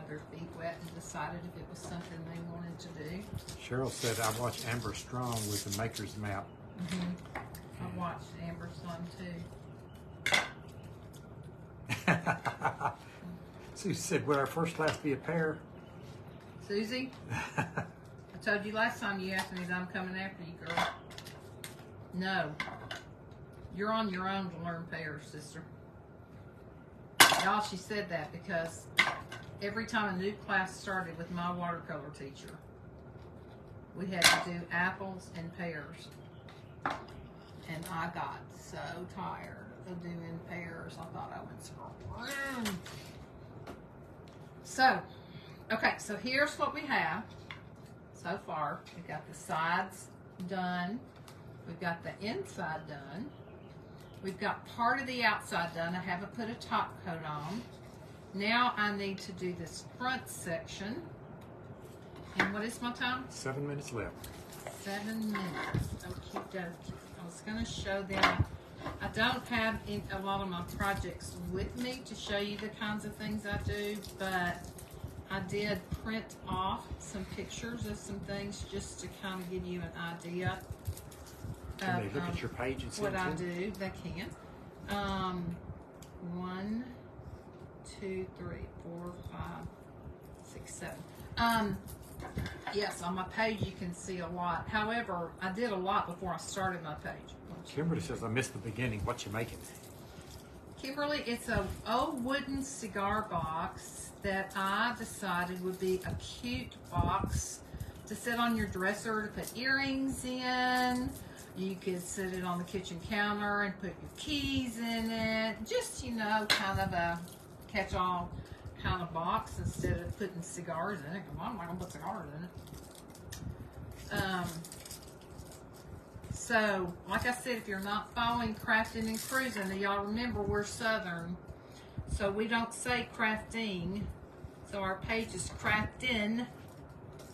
A: their feet wet and decided if it was something they wanted to do.
B: Cheryl said, I watched Amber Strong with the Maker's Map.
A: Mm-hmm. I watched Amber's one too.
B: Susie said, would our first class be a pair?
A: Susie, I told you last time you asked me that I'm coming after you, girl. No. You're on your own to learn pairs, sister. Y'all, she said that because every time a new class started with my watercolor teacher, we had to do apples and pears. And I got so tired of doing pears, I thought I would scream. So, okay, so here's what we have so far. We've got the sides done. We've got the inside done. We've got part of the outside done. I haven't put a top coat on. Now I need to do this front section. And what is my time?
B: 7 minutes left.
A: 7 minutes. Okie dokie. I was going to show them. I don't have a lot of my projects with me to show you the kinds of things I do, but I did print off some pictures of some things just to kind of give you an idea
B: Can
A: of
B: they look at your page and see
A: what
B: them
A: I
B: too?
A: do. They can. 1, 2, 3, 4, 5, 6, 7. Yes, on my page you can see a lot. However, I did a lot before I started my page.
B: Kimberly says, I missed the beginning. What you making?
A: Kimberly, it's a old wooden cigar box that I decided would be a cute box to sit on your dresser to put earrings in. You could sit it on the kitchen counter and put your keys in it. Just, you know, kind of a catch-all kind of box instead of putting cigars in it. Come on, I'm not going to put cigars in it. So, like I said, if you're not following Crafting and Cruising, then y'all remember we're Southern. So we don't say crafting. So our page is Craftin'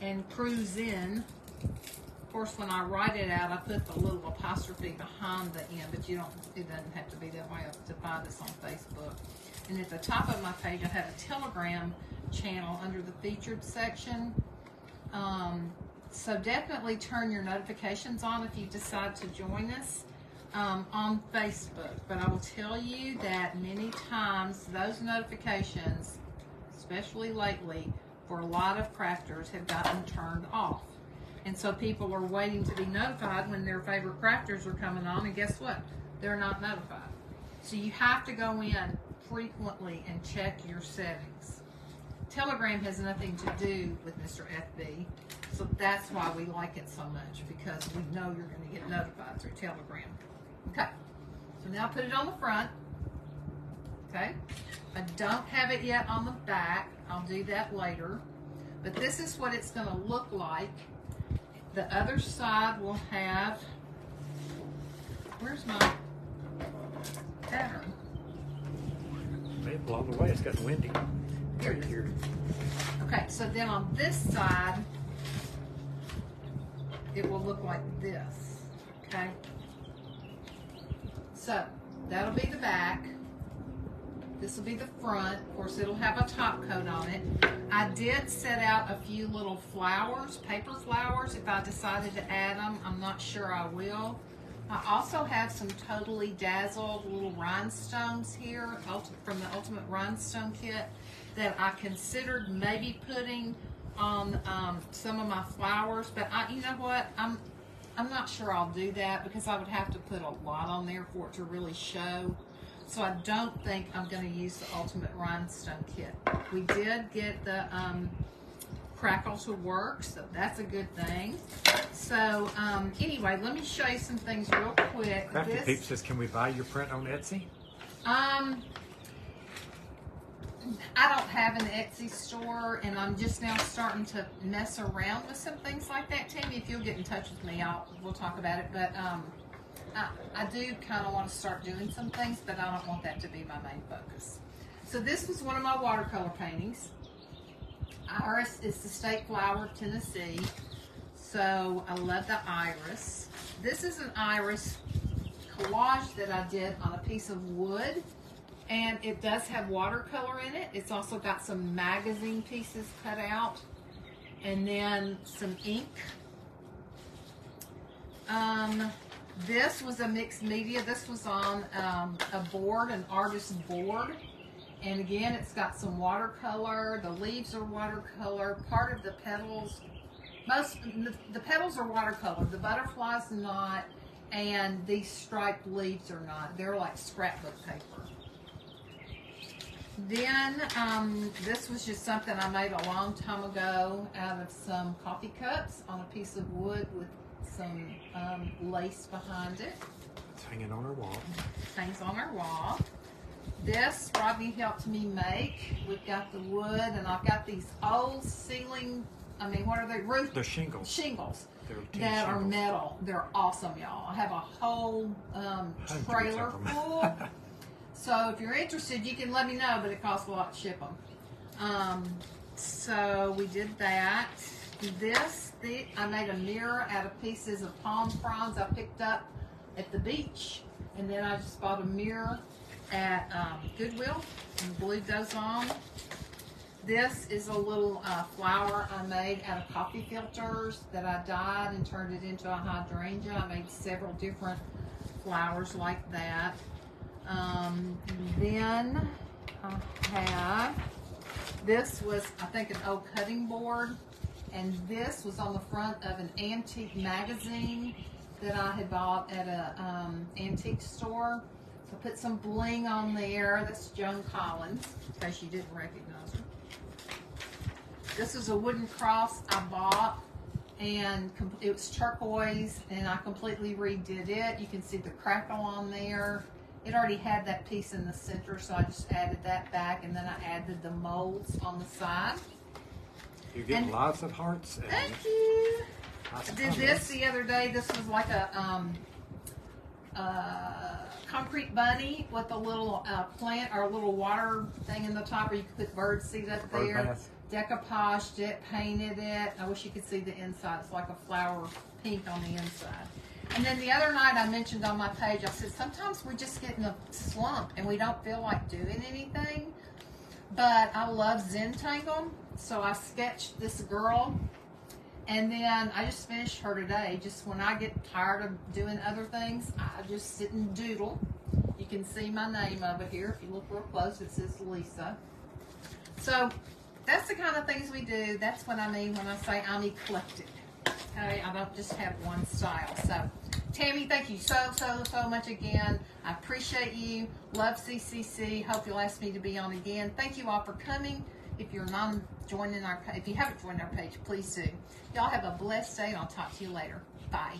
A: and Cruisin'. Of course, when I write it out, I put the little apostrophe behind the end, but you don't. It doesn't have to be that way to find us on Facebook. And at the top of my page, I have a Telegram channel under the featured section. So definitely turn your notifications on if you decide to join us on Facebook. But I will tell you that many times those notifications, especially lately, for a lot of crafters, have gotten turned off. And so people are waiting to be notified when their favorite crafters are coming on, and guess what? They're not notified. So you have to go in frequently and check your settings. Telegram has nothing to do with Mr. FB, so that's why we like it so much, because we know you're going to get notified through Telegram. Okay, so now put it on the front. Okay, I don't have it yet on the back. I'll do that later, but this is what it's going to look like. The other side will have, where's my pattern?
B: May blow away. It's gotten windy.
A: Here it is. Okay, so then on this side, it will look like this. Okay? So, that'll be the back. This will be the front. Of course, it'll have a top coat on it. I did set out a few little flowers, paper flowers, if I decided to add them. I'm not sure I will. I also have some Totally Dazzled little rhinestones here from the Ultimate Rhinestone Kit that I considered maybe putting on some of my flowers, but you know what? I'm not sure I'll do that because I would have to put a lot on there for it to really show. So I don't think I'm going to use the Ultimate Rhinestone Kit. We did get the crackle to work, so that's a good thing. So anyway, let me show you some things real quick.
B: Crafty Peep says, can we buy your print on Etsy?
A: I don't have an Etsy store, and I'm just now starting to mess around with some things like that. Tammy, if you'll get in touch with me, we'll talk about it. But I do kind of want to start doing some things, but I don't want that to be my main focus. So this was one of my watercolor paintings. Iris is the state flower of Tennessee, so I love the iris. This is an iris collage that I did on a piece of wood, and it does have watercolor in it. It's also got some magazine pieces cut out, and then some ink. This was a mixed media. This was on a board, an artist's board. And again, it's got some watercolor. The leaves are watercolor. Part of the petals, the petals are watercolor. The butterflies not, and these striped leaves are not. They're like scrapbook paper. Then this was just something I made a long time ago out of some coffee cups on a piece of wood with some lace behind it.
B: It's hanging on our wall.
A: Hangs on our wall. This Rodney helped me make. We've got the wood, and I've got these old ceiling, what are they? Roof?
B: They're shingles.
A: Shingles.
B: They're
A: That are
B: shingles.
A: metal. They're awesome, y'all. I have a whole trailer full. So if you're interested, you can let me know, but it costs a lot to ship them. So we did that. I made a mirror out of pieces of palm fronds I picked up at the beach. And then I just bought a mirror at Goodwill and glued those on. This is a little flower I made out of coffee filters that I dyed and turned it into a hydrangea. I made several different flowers like that. And then I have, this was, I think, an old cutting board. And this was on the front of an antique magazine that I had bought at a antique store. So I put some bling on there. That's Joan Collins, in case you didn't recognize her. This is a wooden cross I bought, and it was turquoise, and I completely redid it. You can see the crackle on there. It already had that piece in the center, so I just added that back, and then I added the molds on the side.
B: You get lots of hearts. And
A: thank you.
B: I
A: did this the other day. This was like a concrete bunny with a little plant or a little water thing in the top, where you could put bird seed up there.
B: Bath.
A: Decoupaged it, painted it. I wish you could see the inside. It's like a flower pink on the inside. And then the other night I mentioned on my page, I said sometimes we just get in a slump and we don't feel like doing anything. But I love Zentangle, so I sketched this girl. And then I just finished her today. Just when I get tired of doing other things, I just sit and doodle. You can see my name over here. If you look real close, it says Lisa. So that's the kind of things we do. That's what I mean when I say I'm eclectic. Okay, I don't just have one style. So, Tammy, thank you so much again. I appreciate you. Love CCC. Hope you'll ask me to be on again. Thank you all for coming. If you're not joining if you haven't joined our page, please do. Y'all have a blessed day, and I'll talk to you later. Bye.